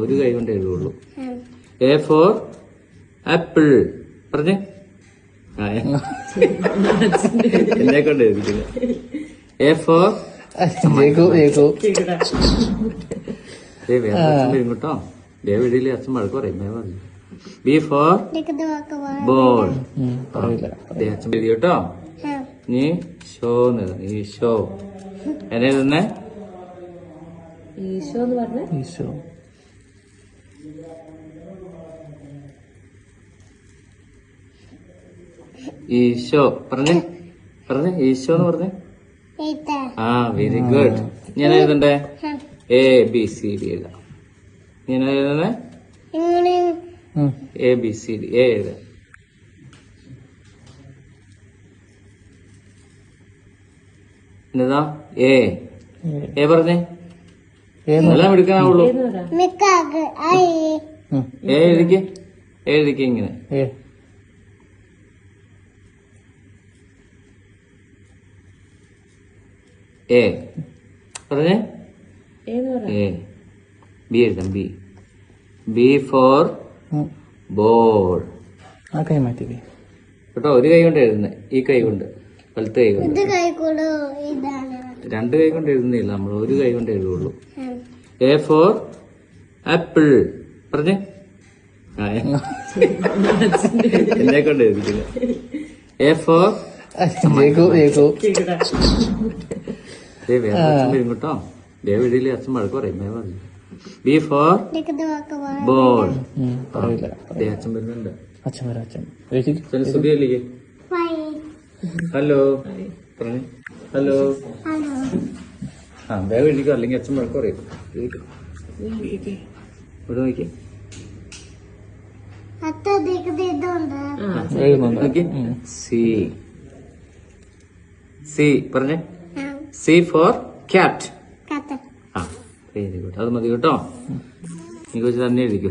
ഒരു കൈ കൊണ്ട് എഴുതുള്ളൂ. എ ഫോർ ആപ്പിൾ പറഞ്ഞേ. എന്നെ കൊണ്ട് എഴുതിക്കില്ല. എ ഫോർ കേട്ടോ. ദേവിടിയിലെ അച്ഛൻ വഴക്ക് പറയും. B for ball. അച്ഛൻ എഴുതി കേട്ടോ. നീ ഷോ ഈ ഷോ എന്നെ തന്നെ ഈശോ എന്ന് പറഞ്ഞ ഈശോ. ഈശോ പറഞ്ഞേ ഈശോ എന്ന് പറഞ്ഞേ. ആ വെരി ഗുഡ്. ഞാൻ എഴുതണ്ടേ? എ ബി സി ഡി എഴുതാം. ഞാൻ എഴുതണ്ടേ? A B C D. A എഴുതാം. എന്നതാ? എ എ പറഞ്ഞേ. എല്ലാം എടുക്കാനാവുള്ളൂ. എഴുതിക്ക് ഇങ്ങനെ. എ പറഞ്ഞേ. എ ബി എഴുതാം. B B for ball. ആ കൈ മാറ്റി കേട്ടോ. ഒരു കൈ കൊണ്ട് എഴുതുന്നേ. ഈ കൈ കൊണ്ട്, വലത്തെ കൈ കൊണ്ട്. രണ്ട് കൈ കൊണ്ട് എഴുതുന്നില്ല നമ്മൾ. ഒരു കൈ കൊണ്ട് എഴുതുള്ളൂ. എ ഫോർ ആപ്പിൾ പറഞ്ഞേ. എന്നെ കൊണ്ട് എഴുതിക്കില്ല. എ ഫോർ കേട്ടോ. ദേവിടിയിലെ അച്ഛൻ വഴക്ക് പറയും. B for ball. അച്ഛൻ വരുന്നുണ്ട്. സുഖിയല്ലേ? ഹലോ പറഞ്ഞേ. ഹലോ. ആ വേഗം എഴുതിക്കോ, അല്ലെങ്കിൽ അച്ഛൻ വഴക്ക് പറയും. ഇവിടെ നോക്കി. സി സി പറഞ്ഞേ. C for cat. ആ വെരി ഗുഡ്. അത് മതി കേട്ടോ. നീ വെച്ച് തന്നെ എഴുതിക്കോ.